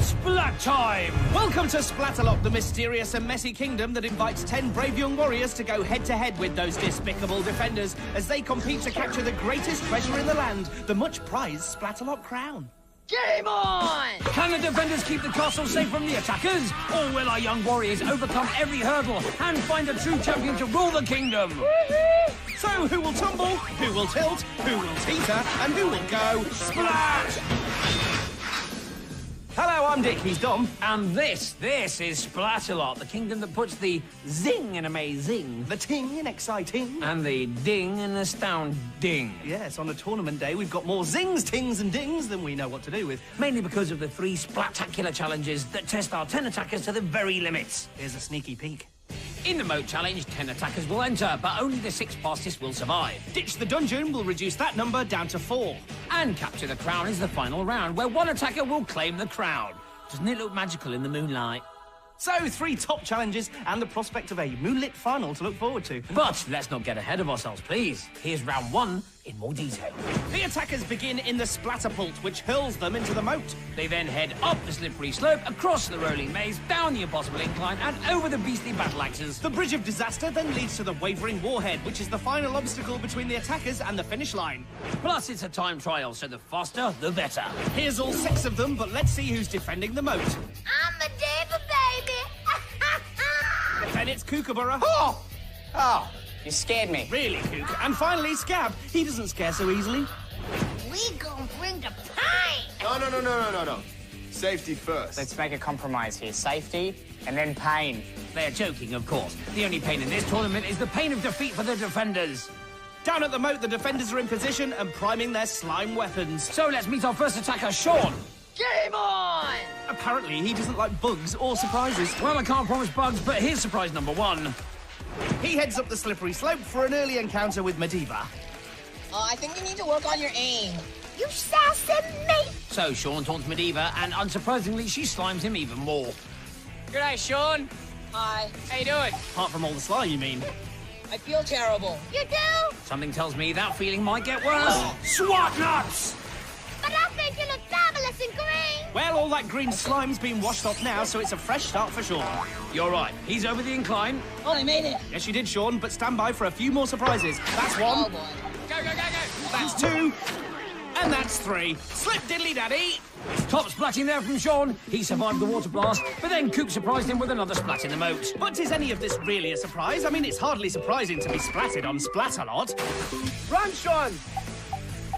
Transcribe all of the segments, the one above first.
Splat time! Welcome to Splatalot, the mysterious and messy kingdom that invites 10 brave young warriors to go head-to-head with those despicable defenders as they compete to capture the greatest treasure in the land, the much-prized Splatalot crown. Game on! Can the defenders keep the castle safe from the attackers? Or will our young warriors overcome every hurdle and find a true champion to rule the kingdom? So who will tumble, who will tilt, who will teeter, and who will go splat? Hello, I'm Dick, he's Dom. And this is Splatalot, the kingdom that puts the zing in amazing. The ting in exciting. And the ding in astounding. Yes, on a tournament day, we've got more zings, tings, and dings than we know what to do with. Mainly because of the 3 Splatacular challenges that test our 10 attackers to the very limits. Here's a sneaky peek. In the moat challenge, 10 attackers will enter, but only the 6 fastest will survive. Ditch the dungeon will reduce that number down to 4. And capture the crown is the final round, where 1 attacker will claim the crown. Doesn't it look magical in the moonlight? So, 3 top challenges and the prospect of a moonlit final to look forward to. But let's not get ahead of ourselves, please. Here's round 1 in more detail. The attackers begin in the Splatapult, which hurls them into the moat. They then head up the slippery slope, across the rolling maze, down the impossible incline, and over the beastly battle axes. The Bridge of Disaster then leads to the Wavering Warhead, which is the final obstacle between the attackers and the finish line. Plus, it's a time trial, so the faster, the better. Here's all 6 of them, but let's see who's defending the moat. I'm a diva, baby! Then it's Kookaburra. Oh, you scared me. Really, Kook. And finally, Scab. He doesn't scare so easily. We gon' bring the pain! No. Safety first. Let's make a compromise here. Safety and then pain. They're joking, of course. The only pain in this tournament is the pain of defeat for the defenders. Down at the moat, the defenders are in position and priming their slime weapons. So let's meet our first attacker, Sean. Game on! Apparently, he doesn't like bugs or surprises. Well, I can't promise bugs, but here's surprise number 1. He heads up the slippery slope for an early encounter with Mediva. I think you need to work on your aim. You sassy me! So Sean taunts Mediva, and unsurprisingly, she slimes him even more. G'day, Sean. Hi. How you doing? Apart from all the slime, you mean? I feel terrible. You do? Something tells me that feeling might get worse. Swat nuts! But I think you look fabulous in green! Well, all that green slime's been washed off now, so it's a fresh start for Sean. You're right. He's over the incline. Oh, I made it. Yes, you did, Sean, but stand by for a few more surprises. That's Oh, 1. boy. Go. That's 2. And that's 3. Slip diddly daddy! Top splatting there from Sean. He survived the water blast, but then Coop surprised him with another splat in the moat. But is any of this really a surprise? I mean, it's hardly surprising to be splatted on Splatalot. Run, Sean!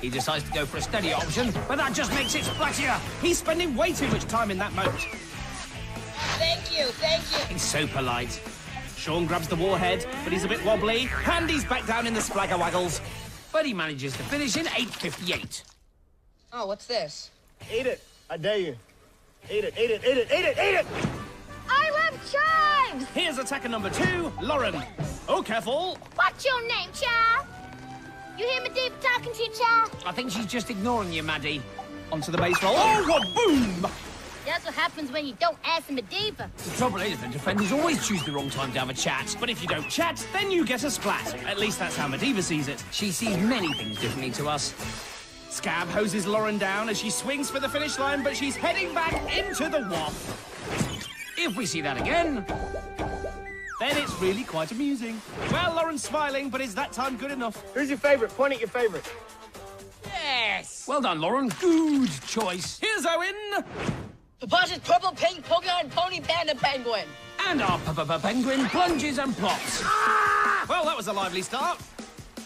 He decides to go for a steady option, but that just makes it splattier. He's spending way too much time in that moat. Thank you. He's so polite. Sean grabs the warhead, but he's a bit wobbly, and he's back down in the Splagger-waggles. But he manages to finish in 8:58. Oh, what's this? Eat it. I dare you. Eat it. I love chives! Here's attacker number 2, Lauren. Oh, careful. What's your name, child? You hear Mediva talking to you, child? I think she's just ignoring you, Maddie. Onto the base roll. Oh, what boom! That's what happens when you don't ask Mediva. The trouble is, the defenders always choose the wrong time to have a chat. But if you don't chat, then you get a splat. At least that's how Mediva sees it. She sees many things differently to us. Scab hoses Lauren down as she swings for the finish line, but she's heading back into the wop. If we see that again... Then it's really quite amusing. Well, Lauren's smiling, but is that time good enough? Who's your favorite? Point at your favorite. Yes. Well done, Lauren. Good choice. Here's Owen. Preposterous purple, pink, polka dot, pony, panda, penguin. And our penguin plunges and plops. Well, that was a lively start.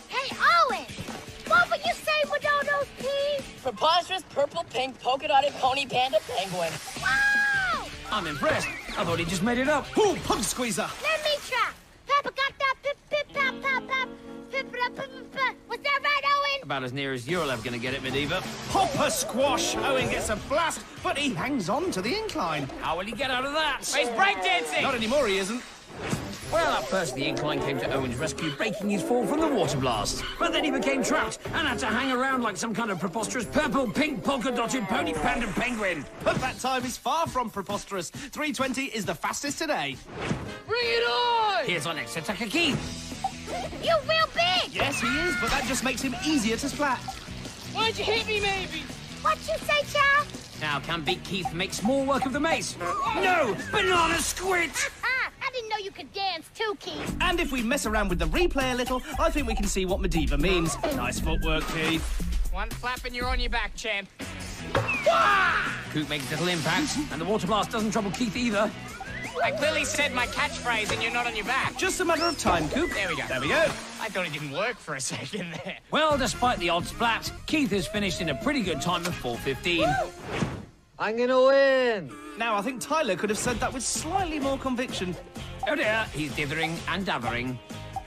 Hey, Owen! What would you say with all those peas? Preposterous purple, pink, polka dotted, pony, panda, penguin. Wow! I'm impressed. I thought he just made it up. Ooh, pug squeezer. Let me try. Papa got that pip, pip, pop, pop, pop. Pip, pip, pip, pip. Was that right, Owen? About as near as you're ever going to get it, Mediva. Hopper squash. Owen gets a blast, but he hangs on to the incline. How will he get out of that? He's breakdancing. Not anymore, he isn't. Well, at first the incline came to Owen's rescue, breaking his fall from the water blast. But then he became trapped and had to hang around like some kind of preposterous purple, pink, polka-dotted pony panda penguin. But that time is far from preposterous. 3:20 is the fastest today. Bring it on! Here's our next attacker, Keith. You real big! Yes, he is, but that just makes him easier to splat. Why'd you hit me, maybe? What you say, child? Now, can Big Keith make small work of the mace? No! Banana squid! I didn't know you could dance too, Keith. And if we mess around with the replay a little, I think we can see what Medivh means. Nice footwork, Keith. One flap and you're on your back, champ. Coop makes little impact, and the water blast doesn't trouble Keith either. I clearly said my catchphrase and you're not on your back. Just a matter of time, Coop. There we go. There we go. I thought it didn't work for a second there. Well, despite the odd splat, Keith has finished in a pretty good time of 4:15. I'm gonna win! Now, I think Tyler could have said that with slightly more conviction. Oh dear, he's dithering and davering.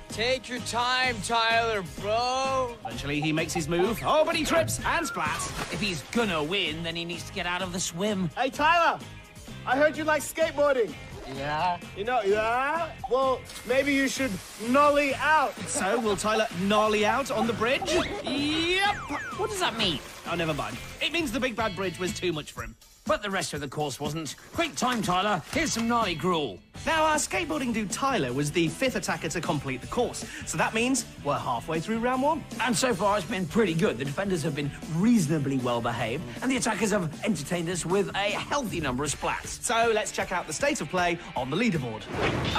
Take your time, Tyler, bro. Eventually, he makes his move. Oh, but he trips and splats. If he's gonna win, then he needs to get out of the swim. Hey, Tyler, I heard you like skateboarding. Yeah? You know, yeah? Well, maybe you should nollie out. So, will Tyler nollie out on the bridge? Yep. What does that mean? Oh, never mind. It means the big bad bridge was too much for him. But the rest of the course wasn't. Great time, Tyler. Here's some gnarly gruel. Now, our skateboarding dude Tyler was the 5th attacker to complete the course. So that means we're halfway through round 1. And so far, it's been pretty good. The defenders have been reasonably well behaved, and the attackers have entertained us with a healthy number of splats. So let's check out the state of play on the leaderboard.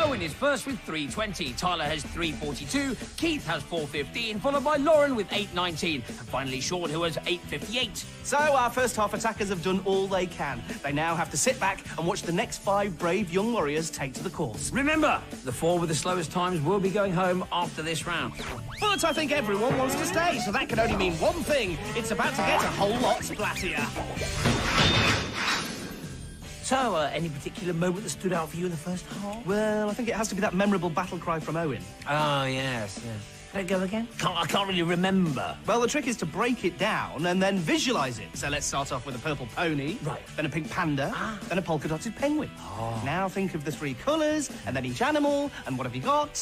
Owen is first with 3:20. Tyler has 3:42. Keith has 4:15, followed by Lauren with 8:19. And finally, Sean, who has 8:58. So our first half attackers have done all they can. They now have to sit back and watch the next 5 brave young warriors take to the course. Remember, the 4 with the slowest times will be going home after this round. But I think everyone wants to stay, so that can only mean one thing. It's about to get a whole lot splattier. So, any particular moment that stood out for you in the first half? Well, I think it has to be that memorable battle cry from Owen. Oh, yes. Can I go again? I can't really remember. Well, the trick is to break it down and then visualise it. So let's start off with a purple pony, Right. then a pink panda, then a polka-dotted penguin. Now think of the 3 colours, and then each animal, and what have you got?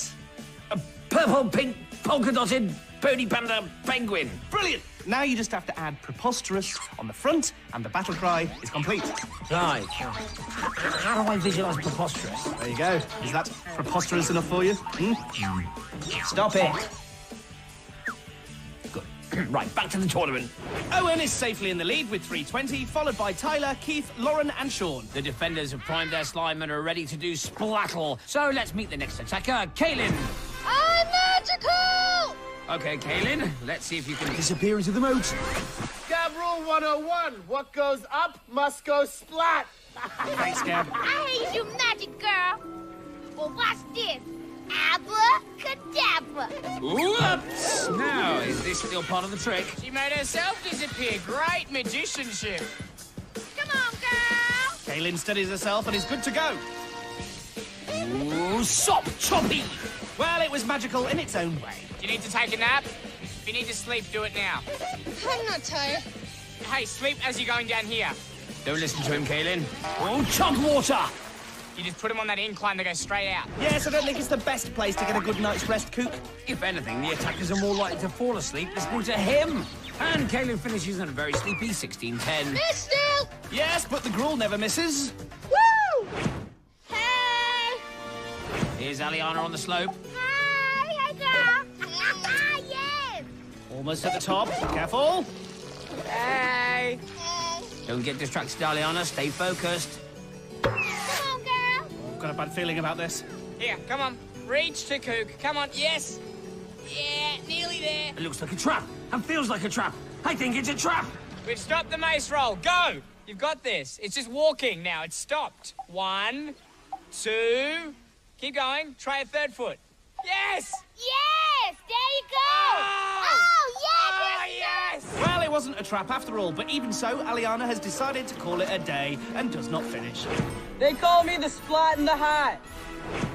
A purple, pink, polka-dotted pony panda penguin. Brilliant! Now you just have to add preposterous on the front, and the battle cry is complete. Right. How do I visualise preposterous? There you go. Is that preposterous enough for you? Stop it. Good. Right, back to the tournament. Owen is safely in the lead with 3:20, followed by Tyler, Keith, Lauren, and Sean. The defenders have primed their slime and are ready to do splattle. So let's meet the next attacker, Kaylin. I'm magical! Okay, Kaylin, let's see if you can disappear into the moat. Scab rule 101. What goes up must go splat. Thanks, Gab. I hear you do magic, girl. Well, watch this. Abracadabra. Whoops! Now, is this still part of the trick? She made herself disappear. Great magicianship. Come on, girl. Kaylin steadies herself and is good to go. Ooh, sop choppy! Well, it was magical in its own way. Do you need to take a nap? If you need to sleep, do it now. I'm not tired. Hey, sleep as you're going down here. Don't listen to him, Kaylin. Oh, chug water! You just put him on that incline that goes straight out. Yes, I don't think it's the best place to get a good night's rest, Cook. If anything, the attackers are more likely to fall asleep listening to him. And Kaylin finishes in a very sleepy 16:10. Miss still. Yes, but the gruel never misses. Woo! Hey! Here's Aliana on the slope. Hi, girl. Yes! Almost at the top. Careful. Hey! Don't get distracted, Aliana. Stay focused. Come on, girl. Got a bad feeling about this. Here, come on. Reach to Kook. Come on, yes. Yeah, nearly there. It looks like a trap and feels like a trap. I think it's a trap. We've stopped the mace roll. Go! You've got this. It's just walking now. It's stopped. 1, 2. Keep going. Try a 3rd foot. Yes! Yes! There you go! Oh! Oh, yes! Well, it wasn't a trap after all, but even so, Aliana has decided to call it a day and does not finish. They call me the Splat in the Hat.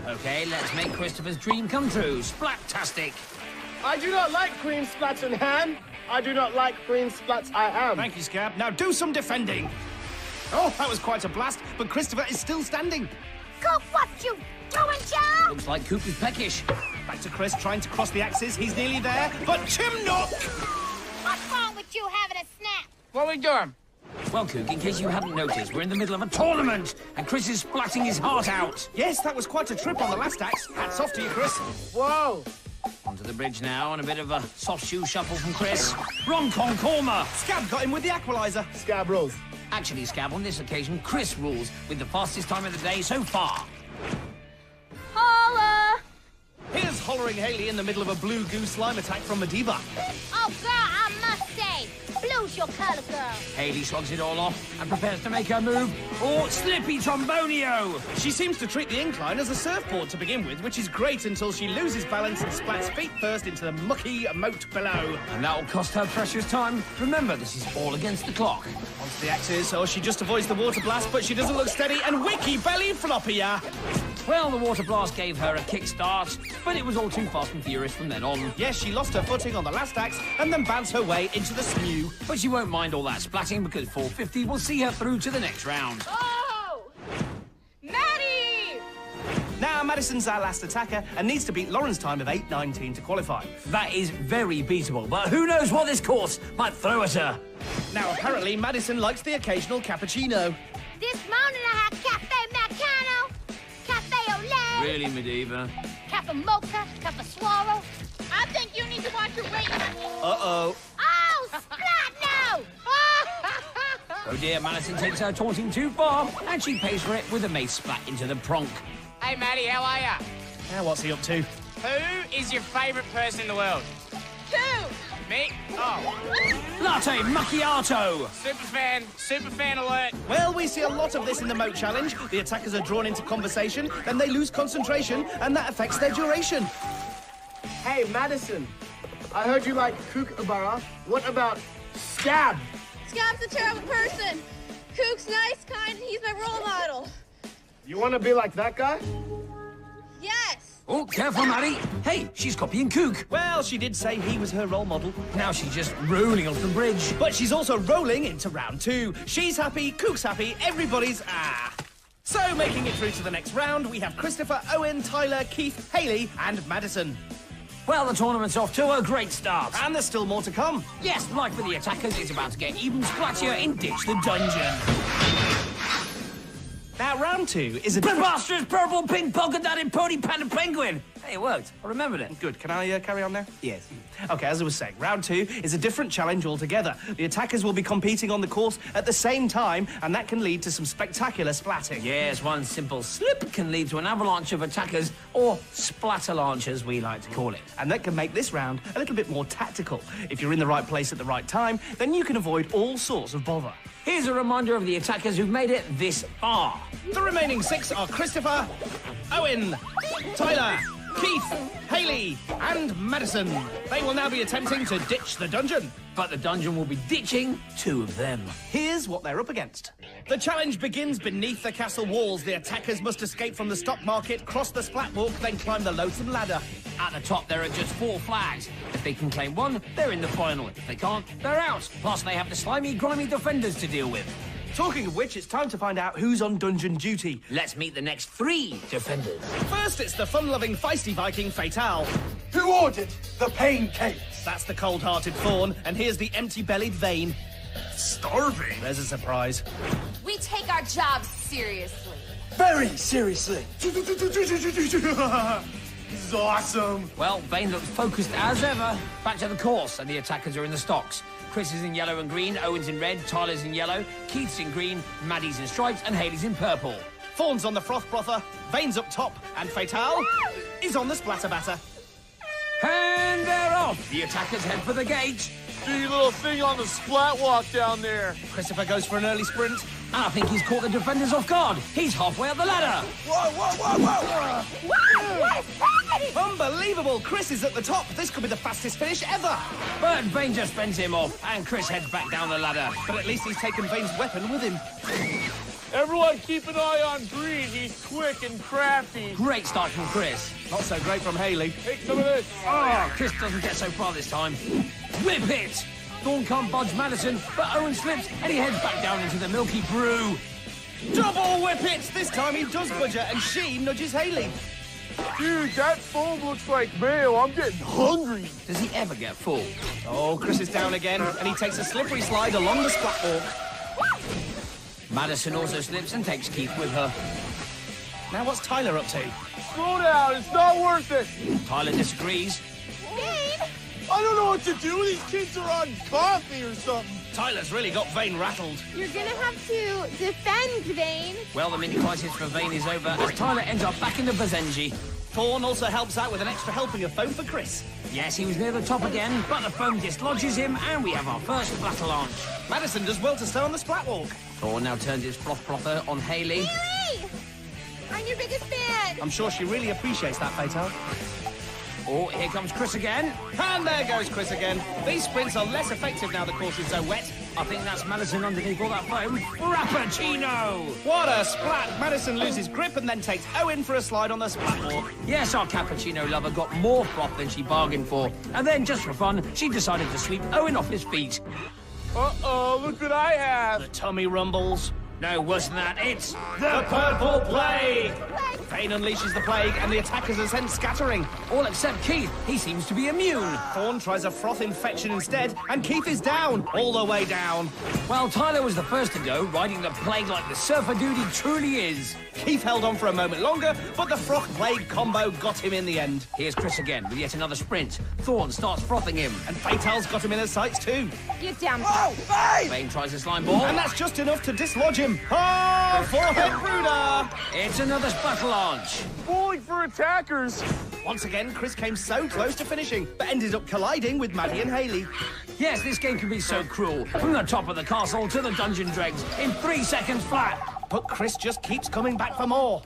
Okay, let's make Christopher's dream come true. Splat-tastic. I do not like cream splats in hand. I do not like cream splats I am. Thank you, Scab. Now do some defending. Oh, that was quite a blast, but Christopher is still standing. Go, what you doing, Joe? Looks like Coop is peckish. Back to Chris, trying to cross the axes. He's nearly there, but Chimnock! What's wrong with you having a snap? What are we doing? Well, Coop, in case you hadn't noticed, we're in the middle of a tournament, and Chris is splatting his heart out. Yes, that was quite a trip on the last axe. Hats off to you, Chris. Whoa. Onto the bridge now, and a bit of a soft shoe shuffle from Chris. Ron Concorma. Scab got him with the equaliser. Scab rules. Actually, Scab, on this occasion, Chris rules with the fastest time of the day so far. Holla! Here's hollering Hayley in the middle of a blue goo slime attack from Mediva. Oh, girl, I must say, blue's your color, girl. Hayley shrugs it all off and prepares to make her move. Oh, Slippy Trombonio! She seems to treat the incline as a surfboard to begin with, which is great until she loses balance and splats feet first into the mucky moat below. And that'll cost her precious time. Remember, this is all against the clock. Onto the axes, or she just avoids the water blast, but she doesn't look steady, and wiki belly floppier. Well, the water blast gave her a kickstart, but it was all too fast and furious from then on. Yes, she lost her footing on the last axe and then bounced her way into the smew. But she won't mind all that splatting because 450 will see her through to the next round. Oh! Maddie! Now, Madison's our last attacker and needs to beat Lauren's time of 8:19 to qualify. That is very beatable, but who knows what this course might throw at her. Now, apparently, Madison likes the occasional cappuccino. This morning I had Cafe Macano, Cafe Olay, Really, Mediva? Cafe Mocha, Cafe Swallow. I think you need to watch your weight, honey. Uh-oh. Oh, Splat, no! Oh dear, Madison takes her taunting too far, and she pays for it with a mace splat into the pronk. Hey, Maddie, how are ya? Now, what's he up to? Who is your favourite person in the world? Two! Me? Oh, Latte Macchiato! super fan alert. Well, we see a lot of this in the moat challenge. The attackers are drawn into conversation, then they lose concentration, and that affects their duration. Hey, Madison. I heard you like Kookaburra. What about Scab? Scab's a terrible person. Kook's nice, kind, and he's my role model. You want to be like that guy? Yes. Oh, careful, Maddie. Hey, she's copying Kook. Well, she did say he was her role model. Now she's just rolling off the bridge. But she's also rolling into round 2. She's happy, Kook's happy, everybody's So, making it through to the next round, we have Christopher, Owen, Tyler, Keith, Hayley, and Madison. Well, the tournament's off to a great start. And there's still more to come. Yes, like for the attackers, it's about to get even splattier in Ditch the Dungeon. Now, round 2 is a... Preposterous purple pink polka dotted pony panda penguin. Hey, it worked. I remembered it. Good. Can I carry on now? Yes. OK, as I was saying, round 2 is a different challenge altogether. The attackers will be competing on the course at the same time, and that can lead to some spectacular splatting. Yes, one simple slip can lead to an avalanche of attackers, or Splatalot, as we like to call it. And that can make this round a little bit more tactical. If you're in the right place at the right time, then you can avoid all sorts of bother. Here's a reminder of the attackers who've made it this far. The remaining 6 are Christopher, Owen, Tyler, Keith, Hayley, and Madison. They will now be attempting to ditch the dungeon. But the dungeon will be ditching 2 of them. Here's what they're up against. The challenge begins beneath the castle walls. The attackers must escape from the stock market, cross the splat walk, then climb the loathsome ladder. At the top, there are just 4 flags. If they can claim 1, they're in the final. If they can't, they're out. Plus, they have the slimy, grimy defenders to deal with. Talking of which, it's time to find out who's on dungeon duty. Let's meet the next 3 defenders. First, it's the fun-loving, feisty Viking, Fatal. Who ordered the pancakes? That's the cold-hearted Fawn, and here's the empty-bellied Vane. Starving. There's a surprise. We take our jobs seriously. Very seriously. This is awesome. Well, Vane looks focused as ever. Back to the course, and the attackers are in the stocks. Chris is in yellow and green, Owen's in red, Tyler's in yellow, Keith's in green, Maddie's in stripes, and Hayley's in purple. Fawn's on the froth brother, Vane's up top, and Fatal is on the splatter batter. And they're off! The attackers head for the gate. Do your little thing on the splat walk down there. Christopher goes for an early sprint. And I think he's caught the defenders off guard. He's halfway up the ladder. Whoa, whoa, whoa, whoa! Wow, what is happening? Unbelievable! Chris is at the top. This could be the fastest finish ever. But Vane just fends him off, and Chris heads back down the ladder. But at least he's taken Vane's weapon with him. Everyone keep an eye on Green. He's quick and crafty. Great start from Chris. Not so great from Hayley. Take some of this. Oh, Chris doesn't get so far this time. Whip it! Thorn can't budge Madison, but Owen slips, and he heads back down into the milky brew. Double whip it! This time he does budge her, and she nudges Hayley. Dude, that foam looks like mayo. I'm getting hungry. Does he ever get full? Oh, Chris is down again, and he takes a slippery slide along the splat walk. Madison also slips and takes Keith with her. Now what's Tyler up to? Slow down. It's not worth it. Tyler disagrees. Babe, I don't know what to do. These kids are on coffee or something. Tyler's really got Vane rattled. You're gonna have to defend, Vane. Well, the mini-crisis for Vane is over as Tyler ends up back in the Bazenji. Thorn also helps out with an extra helping of foam for Chris. Yes, he was near the top again, but the foam dislodges him, and we have our first Splatalot. Madison does well to stay on the splat walk. Thorn now turns his froth plopper on Hayley. Haley! I'm your biggest fan. I'm sure she really appreciates that, Fatal. Oh, here comes Chris again. And there goes Chris again. These sprints are less effective now the course is so wet. I think that's Madison underneath all that foam. Frappuccino! What a splat! Madison loses grip and then takes Owen for a slide on the splat walk. Yes, our cappuccino lover got more froth than she bargained for. And then, just for fun, she decided to sweep Owen off his feet. Uh-oh, look what I have. The tummy rumbles. No, worse than that, it's The Purple Plague! Vane unleashes the plague and the attackers are sent scattering. all except Keith. He seems to be immune. Thorn tries a froth infection instead, and Keith is down, all the way down. Well, Tyler was the first to go, riding the plague like the surfer dude he truly is. Keith held on for a moment longer, but the froth plague combo got him in the end. Here's Chris again with yet another sprint. Thorn starts frothing him. And Fatal's got him in his sights too. Get down. Vane tries a slime ball. And that's just enough to dislodge him. Oh, forehead brooder! It's another Splatalot. Bowling for attackers. Once again, Chris came so close to finishing, but ended up colliding with Maddie and Hayley. Yes, this game can be so cruel. From the top of the castle to the dungeon dregs in 3 seconds flat. But Chris just keeps coming back for more.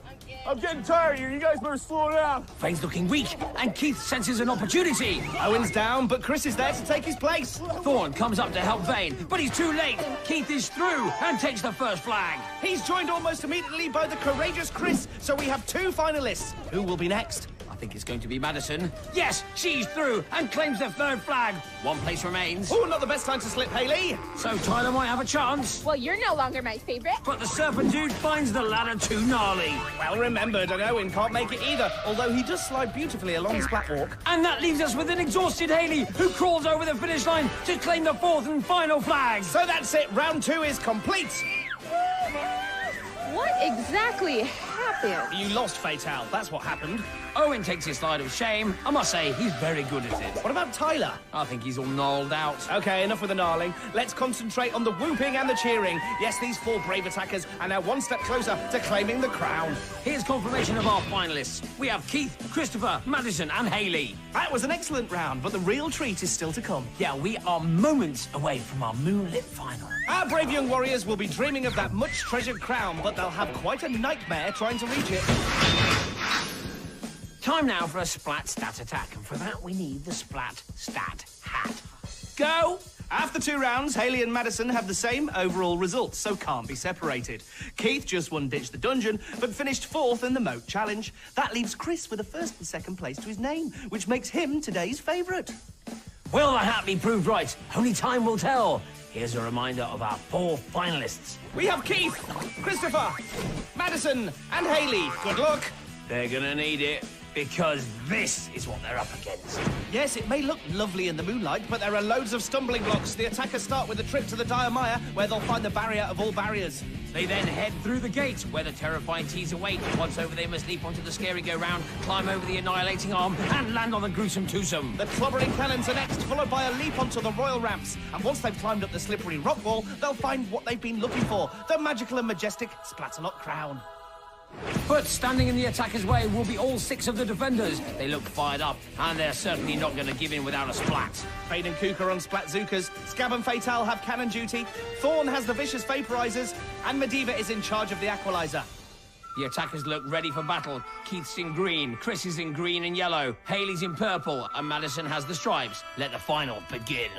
I'm getting tired here. You guys better slow down. Vane's looking weak, and Keith senses an opportunity. Owen's down, but Chris is there to take his place. Thorn comes up to help Vane, but he's too late. Keith is through and takes the first flag. He's joined almost immediately by the courageous Chris, so we have 2 finalists. Who will be next? I think it's going to be Madison. Yes, she's through and claims the 3rd flag. 1 place remains. Oh, not the best time to slip, Hayley. So Tyler might have a chance. Well, you're no longer my favorite. But the serpent dude finds the ladder too gnarly. Well remembered, and Owen can't make it either, although he does slide beautifully along the splat walk. And that leaves us with an exhausted Hayley, who crawls over the finish line to claim the 4th and final flag. So that's it, round 2 is complete. What exactly happened? You lost, Fatal, that's what happened. Owen takes his slide of shame. I must say, he's very good at it. What about Tyler? I think he's all gnarled out. Okay, enough with the gnarling. Let's concentrate on the whooping and the cheering. Yes, these 4 brave attackers are now 1 step closer to claiming the crown. Here's confirmation of our finalists. We have Keith, Christopher, Madison and Hayley. That was an excellent round, but the real treat is still to come. Yeah, we are moments away from our moonlit final. Our brave young warriors will be dreaming of that much-treasured crown, but they'll have quite a nightmare trying to reach it. Time now for a Splat Stat attack, and for that we need the Splat Stat hat. Go! After 2 rounds, Hayley and Madison have the same overall results, so can't be separated. Keith just won Ditch the Dungeon, but finished 4th in the Moat Challenge. That leaves Chris with a 1st and 2nd place to his name, which makes him today's favourite. Will the hat be proved right? Only time will tell. Here's a reminder of our 4 finalists. We have Keith, Christopher, Madison and Hayley. Good luck. They're gonna need it, because this is what they're up against. Yes, it may look lovely in the moonlight, but there are loads of stumbling blocks. The attackers start with a trip to the Dire Mire, where they'll find the barrier of all barriers. They then head through the gate, where the terrifying teas await. Once over, they must leap onto the scary go-round, climb over the annihilating arm, and land on the gruesome twosome. The clobbering cannons are next, followed by a leap onto the royal ramps. And once they've climbed up the slippery rock wall, they'll find what they've been looking for, the magical and majestic Splatalot crown. But standing in the attacker's way will be all 6 of the defenders. They look fired up, and they're certainly not going to give in without a splat. Fade and Kook are on Splatzookers, Scab and Fatal have cannon duty, Thorn has the vicious vaporizers, and Medivh is in charge of the Aqualizer. The attackers look ready for battle. Keith's in green, Chris is in green and yellow, Hayley's in purple, and Madison has the stripes. Let the final begin.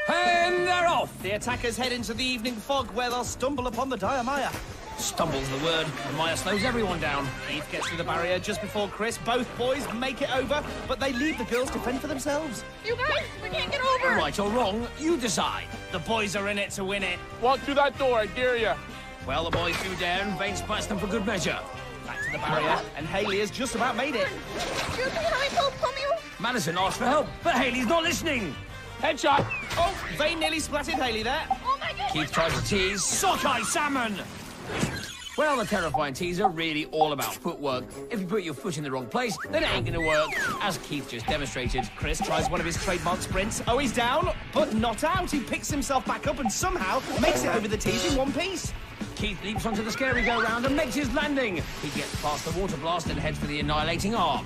And they're off! The attackers head into the evening fog, where they'll stumble upon the Dire Mire. Stumble's the word. The mire slows everyone down. Keith gets to the barrier just before Chris. Both boys make it over, but they leave the girls to fend for themselves. You guys, we can't get over. Right or wrong, you decide. The boys are in it to win it. Walk through that door, I dare you. Well, the boys do down. Vane splats them for good measure. Back to the barrier, and Hayley has just about made it. Pull me over. Madison asks for help, but Hayley's not listening. Headshot. Oh, Vane nearly splatted Hayley there. Oh my God. Keith tries to tease. Sockeye salmon! Well, the terrifying teas are really all about footwork. If you put your foot in the wrong place, then it ain't gonna work, as Keith just demonstrated. Chris tries one of his trademark sprints. Oh, he's down, but not out. He picks himself back up and somehow makes it over the tees in one piece. Keith leaps onto the scary go-round and makes his landing. He gets past the water blast and heads for the annihilating arm.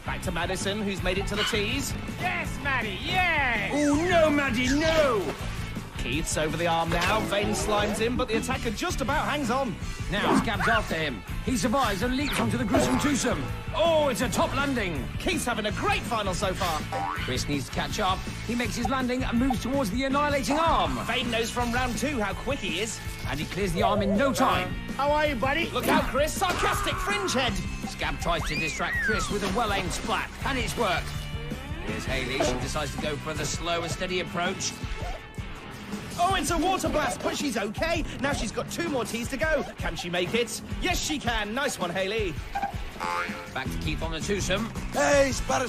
Back to Madison, who's made it to the tees. Yes, Maddie, yes! Oh, no, Maddie, no! Keith's over the arm now. Vane slimes him, but the attacker just about hangs on. Now Scab's after him. He survives and leaps onto the gruesome twosome. Oh, it's a top landing. Keith's having a great final so far. Chris needs to catch up. He makes his landing and moves towards the annihilating arm. Vane knows from round 2 how quick he is. And he clears the arm in no time. How are you, buddy? Look out, Chris. Sarcastic fringe head. Scab tries to distract Chris with a well-aimed splat, and it's worked. Here's Hayley. She decides to go for the slow and steady approach. Oh, it's a water blast, but she's okay. Now she's got 2 more tees to go. Can she make it? Yes, she can. Nice one, Hayley. Back to Keith on the twosome. Hey, spatter.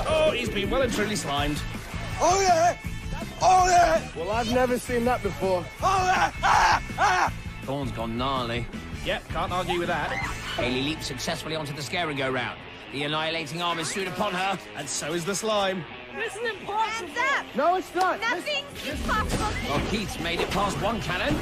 Oh, he's been well and truly slimed. Oh, yeah. Oh, yeah. Well, I've never seen that before. Oh, yeah. Thorn's gone gnarly. Yep, can't argue with that. Hayley leaps successfully onto the scary go-round. The annihilating arm is soon upon her. And so is the slime. This is impossible. Hands up. No, it's not. Nothing's impossible. Well, Keith's made it past one cannon.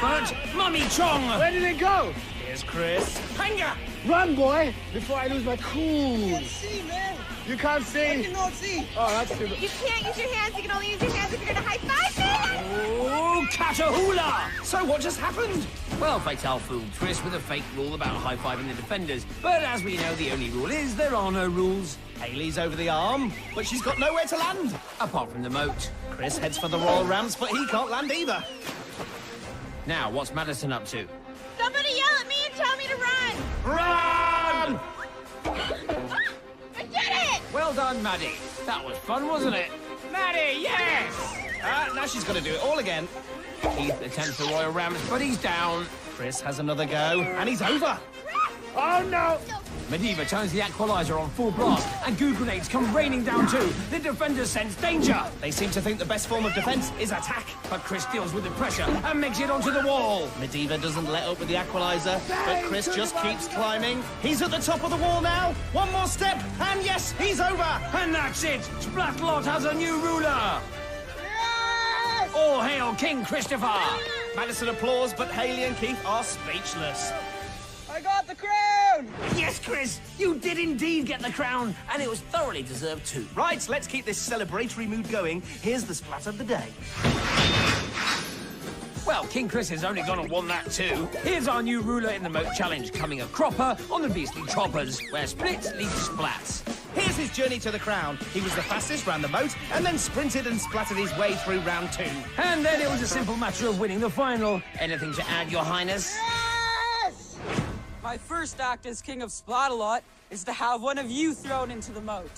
But Mummy Chong! Where did it go? Here's Chris. Hanga! Run, boy, before I lose my cool. I can't see, man. You can't see? I cannot see. Oh, that's too bad. You can't use your hands. You can only use your hands if you're going to high-five me. Oh, Catahoola! So what just happened? Well, Fatal fooled Chris with a fake rule about high-fiving the defenders. But as we know, the only rule is there are no rules. Hayley's over the arm, but she's got nowhere to land. Apart from the moat. Chris heads for the royal ramps, but he can't land either. Now, what's Madison up to? Somebody yell at me and tell me to run. Run! I did it. Well done, Maddie. That was fun, wasn't it? Maddie, yes! Now she's got to do it all again. Keith attempts the royal rams, but he's down. Chris has another go, and he's over. Oh, no. Medivh turns the equalizer on full blast, and goo grenades come raining down too. The defenders sense danger. They seem to think the best form of defense is attack. But Chris deals with the pressure and makes it onto the wall. Medivh doesn't let up with the equalizer, but Chris just keeps climbing. He's at the top of the wall now. One more step, and yes, he's over. And that's it. Splatalot has a new ruler. All hail King Christopher. Madison applauds, but Hayley and Keith are speechless. I got the crown! Yes, Chris, you did indeed get the crown, and it was thoroughly deserved too. Right, let's keep this celebratory mood going. Here's the splat of the day. Well, King Chris has only gone and won that too. Here's our new ruler in the moat challenge, coming a cropper on the beastly choppers, where splits lead to splats. Here's his journey to the crown. He was the fastest round the moat, and then sprinted and splattered his way through round 2. And then it was a simple matter of winning the final. Anything to add, Your Highness? My first act as King of Splatalot is to have one of you thrown into the moat.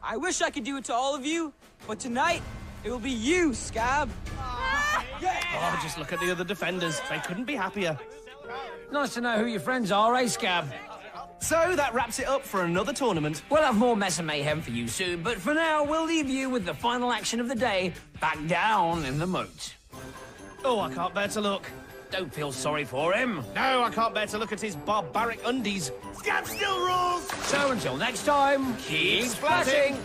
I wish I could do it to all of you, but tonight, it will be you, Scab. Oh, just look at the other defenders. They couldn't be happier. Nice to know who your friends are, eh, Scab? So that wraps it up for another tournament. We'll have more mess and mayhem for you soon, but for now, we'll leave you with the final action of the day, back down in the moat. Oh, I can't bear to look. Don't feel sorry for him. No, I can't bear to look at his barbaric undies. Scab still rules! So until next time, keep splatting!